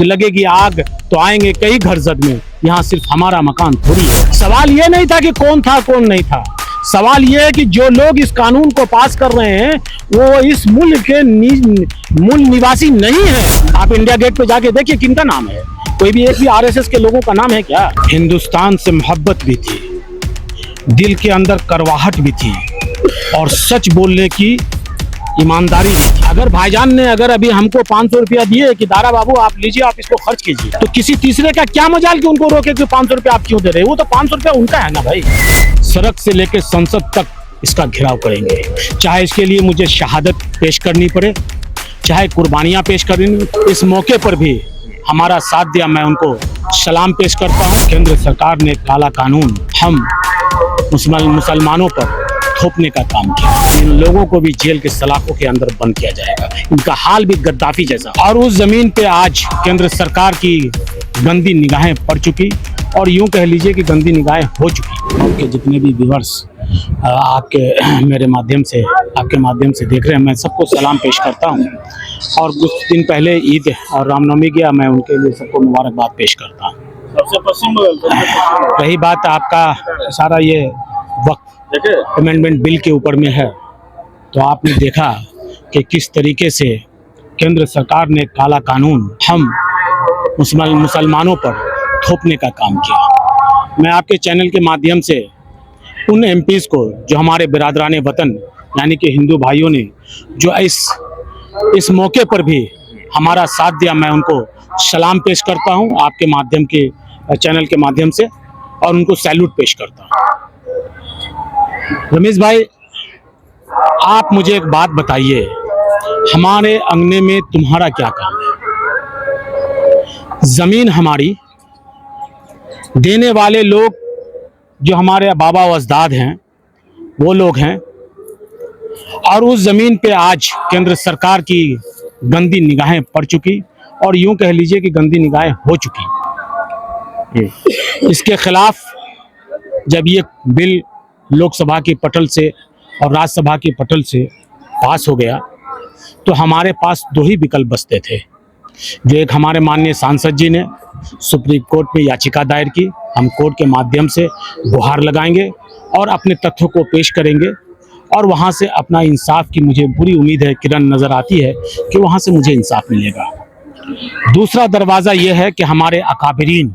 लगेगी आग तो आएंगे कई घर जद में, यहाँ सिर्फ हमारा मकान थोड़ी है। सवाल ये नहीं था कि कौन था कौन नहीं था, सवाल ये है कि जो लोग इस कानून को पास कर रहे हैं वो इस मुल्क के मूल निवासी नहीं है। आप इंडिया गेट पे जाके देखिए किनका नाम है, कोई भी एक भी आरएसएस के लोगों का नाम है क्या? हिंदुस्तान से मोहब्बत भी थी, दिल के अंदर करवाहट भी थी और सच बोलने की ईमानदारी भी थी। अगर भाईजान ने अगर अभी हमको 500 रुपया दिए कि दारा बाबू आप लीजिए, आप इसको खर्च कीजिए, तो किसी तीसरे का क्या मजाल कि उनको रोके कि 500 रुपया आप क्यों दे रहे? वो तो 500 रुपया उनका है ना भाई। सड़क से लेकर संसद तक इसका घेराव करेंगे, चाहे इसके लिए मुझे शहादत पेश करनी पड़े, चाहे कुर्बानियां पेश करनी। इस मौके पर भी हमारा साथ दिया, मैं उनको सलाम पेश करता हूँ। केंद्र सरकार ने काला कानून हम मुसलमानों पर थोपने का काम किया, इन लोगों को भी जेल के सलाखों के अंदर बंद किया जाएगा। इनका हाल भी गद्दाफी जैसा। और उस जमीन पे आज केंद्र सरकार की गंदी निगाहें पड़ चुकी, और यूं कह लीजिए कि गंदी निगाहें हो चुकी। आपके जितने भी व्यूअर्स आपके मेरे माध्यम से आपके माध्यम से देख रहे हैं, मैं सबको सलाम पेश करता हूं। और कुछ दिन पहले ईद और रामनवमी गया, मैं उनके लिए सबको मुबारकबाद पेश करता हूँ। रही बात आपका सारा ये वक्त अमेंडमेंट बिल के ऊपर में है, तो आपने देखा कि किस तरीके से केंद्र सरकार ने काला कानून हम मुसलमानों पर थोपने का काम किया। मैं आपके चैनल के माध्यम से उन एमपीज को, जो हमारे बिरादराने वतन यानी कि हिंदू भाइयों ने जो इस मौके पर भी हमारा साथ दिया, मैं उनको सलाम पेश करता हूं आपके माध्यम के चैनल के माध्यम से, और उनको सैल्यूट पेश करता हूं। रमेश भाई, आप मुझे एक बात बताइए, हमारे अंगने में तुम्हारा क्या काम है? जमीन हमारी देने वाले लोग जो हमारे बाबा व अजदाद हैं वो लोग हैं, और उस जमीन पे आज केंद्र सरकार की गंदी निगाहें पड़ चुकी, और यूं कह लीजिए कि गंदी निगाहें हो चुकी। इसके खिलाफ जब ये बिल लोकसभा की पटल से और राज्यसभा की पटल से पास हो गया, तो हमारे पास दो ही विकल्प बचते थे। जो एक हमारे माननीय सांसद जी ने सुप्रीम कोर्ट में याचिका दायर की, हम कोर्ट के माध्यम से गुहार लगाएंगे और अपने तथ्यों को पेश करेंगे, और वहाँ से अपना इंसाफ की मुझे पूरी उम्मीद है, किरण नज़र आती है कि वहाँ से मुझे इंसाफ मिलेगा। दूसरा दरवाज़ा ये है कि हमारे अकाबिरीन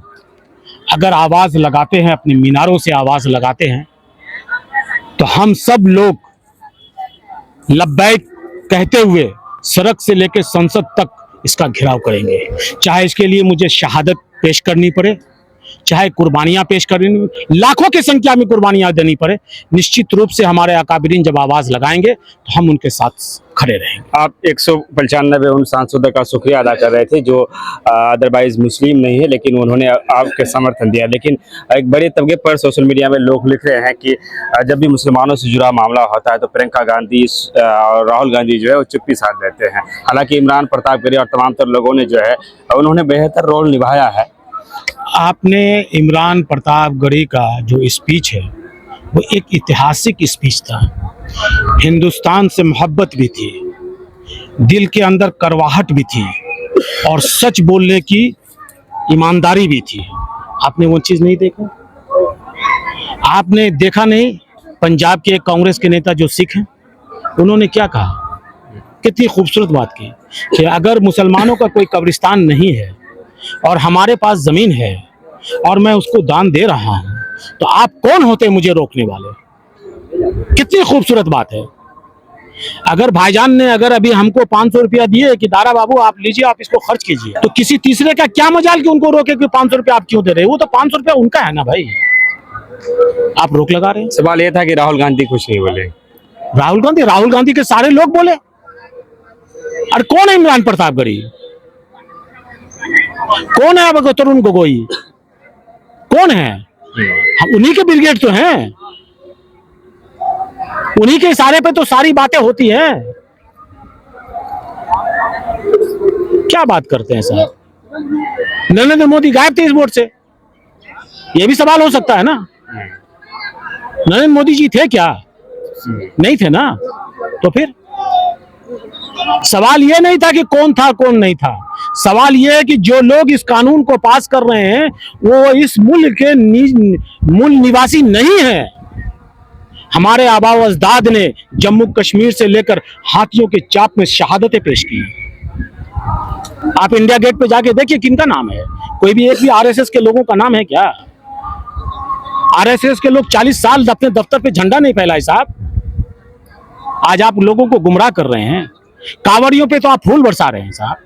अगर आवाज़ लगाते हैं, अपने मीनारों से आवाज़ लगाते हैं, तो हम सब लोग लब्बैक कहते हुए सड़क से लेकर संसद तक इसका घेराव करेंगे, चाहे इसके लिए मुझे शहादत पेश करनी पड़े, चाहे कुर्बानियां पेश करनी, लाखों की संख्या में कुर्बानियां देनी पड़े। निश्चित रूप से हमारे अकाबिरीन जब आवाज लगाएंगे तो हम उनके साथ खड़े रहेंगे। आप 195 उन सांसदों का शुक्रिया अदा कर रहे थे जो अदरवाइज मुस्लिम नहीं है, लेकिन उन्होंने आपके समर्थन दिया। लेकिन एक बड़े तबके पर सोशल मीडिया में लोग लिख रहे हैं कि जब भी मुसलमानों से जुड़ा मामला होता है तो प्रियंका गांधी और राहुल गांधी जो है वो चुप्पी साध देते हैं। हालांकि इमरान प्रतापगढ़ी और तमाम तर लोगों ने जो है उन्होंने बेहतर रोल निभाया है। आपने इमरान प्रतापगढ़ी का जो स्पीच है वो एक ऐतिहासिक स्पीच था। हिंदुस्तान से मोहब्बत भी थी, दिल के अंदर करवाहट भी थी और सच बोलने की ईमानदारी भी थी। आपने वो चीज़ नहीं देखा? आपने देखा नहीं? पंजाब के एक कांग्रेस के नेता जो सिख हैं, उन्होंने क्या कहा? कितनी खूबसूरत बात की कि अगर मुसलमानों का कोई कब्रिस्तान नहीं है और हमारे पास जमीन है और मैं उसको दान दे रहा हूं, तो आप कौन होते मुझे रोकने वाले? कितनी खूबसूरत बात है। अगर भाईजान ने अगर अभी हमको 500 रुपया दिए कि दारा बाबू आप लीजिए, आप इसको खर्च कीजिए, तो किसी तीसरे का क्या मजाल कि उनको रोके कि 500 रुपया आप क्यों दे रहे? वो तो 500 रुपया उनका है ना भाई, आप रोक लगा रहे हैं। सवाल ये था कि राहुल गांधी कुछ नहीं बोले। राहुल गांधी के सारे लोग बोले। और कौन है इमरान प्रतापगढ़ी? कौन है अब तरुण गोगोई? कौन है? हम उन्हीं के ब्रिगेड तो हैं, उन्हीं के इशारे पे तो सारी बातें होती हैं। क्या बात करते हैं साहब? नरेंद्र मोदी गायब थे इस बोर्ड से, यह भी सवाल हो सकता है ना। नरेंद्र मोदी जी थे क्या? नहीं थे ना। तो फिर सवाल यह नहीं था कि कौन था कौन नहीं था, सवाल ये है कि जो लोग इस कानून को पास कर रहे हैं वो इस मुल्क के मूल निवासी नहीं है। हमारे आबा व अजदाद ने जम्मू कश्मीर से लेकर हाथियों के चाप में शहादतें पेश की। आप इंडिया गेट पे जाके देखिए किनका नाम है, कोई भी एक भी आरएसएस के लोगों का नाम है क्या? आरएसएस के लोग 40 साल अपने दफ्तर पे झंडा नहीं फहराए साहब। आज आप लोगों को गुमराह कर रहे हैं। कांवड़ियों पे तो आप फूल बरसा रहे हैं साहब,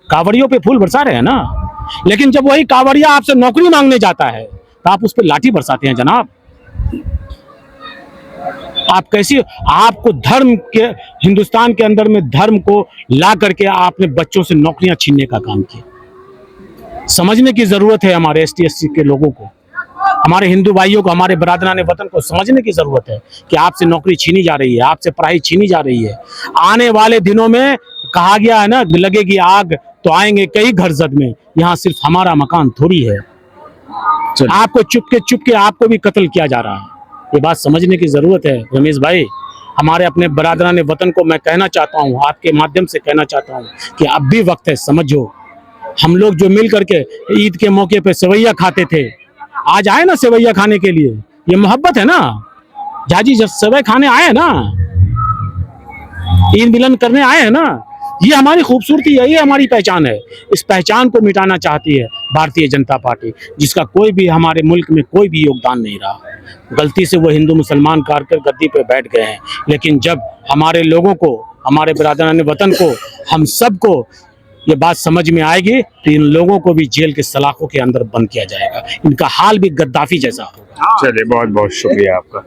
कांवड़ियों पे फूल बरसा रहे हैं ना, लेकिन जब वही कांवड़िया आपसे नौकरी मांगने जाता है तो आप उस पर लाठी बरसाते हैं जनाब। आप कैसी, आपको धर्म के, हिंदुस्तान के अंदर में धर्म को ला करके आपने बच्चों से नौकरियां छीनने का काम किया। समझने की जरूरत है हमारे एसटी एससी के लोगों को, हमारे हिंदू भाइयों को, हमारे बरादरान वतन को समझने की जरूरत है कि आपसे नौकरी छीनी जा रही है, आपसे पढ़ाई छीनी जा रही है। आने वाले दिनों में कहा गया है ना, लगेगी आग तो आएंगे कई घर जद में, यहाँ सिर्फ हमारा मकान थोड़ी है। आपको चुपके आपको भी कत्ल किया जा रहा है, ये बात समझने की जरूरत है। रमेश भाई, हमारे अपने बरादरान वतन को मैं कहना चाहता हूँ, आपके माध्यम से कहना चाहता हूँ कि अब भी वक्त है, समझो। हम लोग जो मिल करके ईद के मौके पे सेवैया खाते थे, आज आए ना सेवैया खाने के लिए, ये मोहब्बत है ना। जाजी जब सेवै खाने आए ना, ईद मिलन करने आए हैं ना, ये हमारी खूबसूरती है, ये हमारी पहचान है। इस पहचान को मिटाना चाहती है भारतीय जनता पार्टी, जिसका कोई भी हमारे मुल्क में कोई भी योगदान नहीं रहा। गलती से वो हिंदू मुसलमान कारकर गद्दी पे बैठ गए हैं, लेकिन जब हमारे लोगों को, हमारे बिरादरान वतन को, हम सबको ये बात समझ में आएगी तो इन लोगों को भी जेल के सलाखों के अंदर बंद किया जाएगा। इनका हाल भी गद्दाफी जैसा होगा। चलिए, बहुत बहुत शुक्रिया आपका।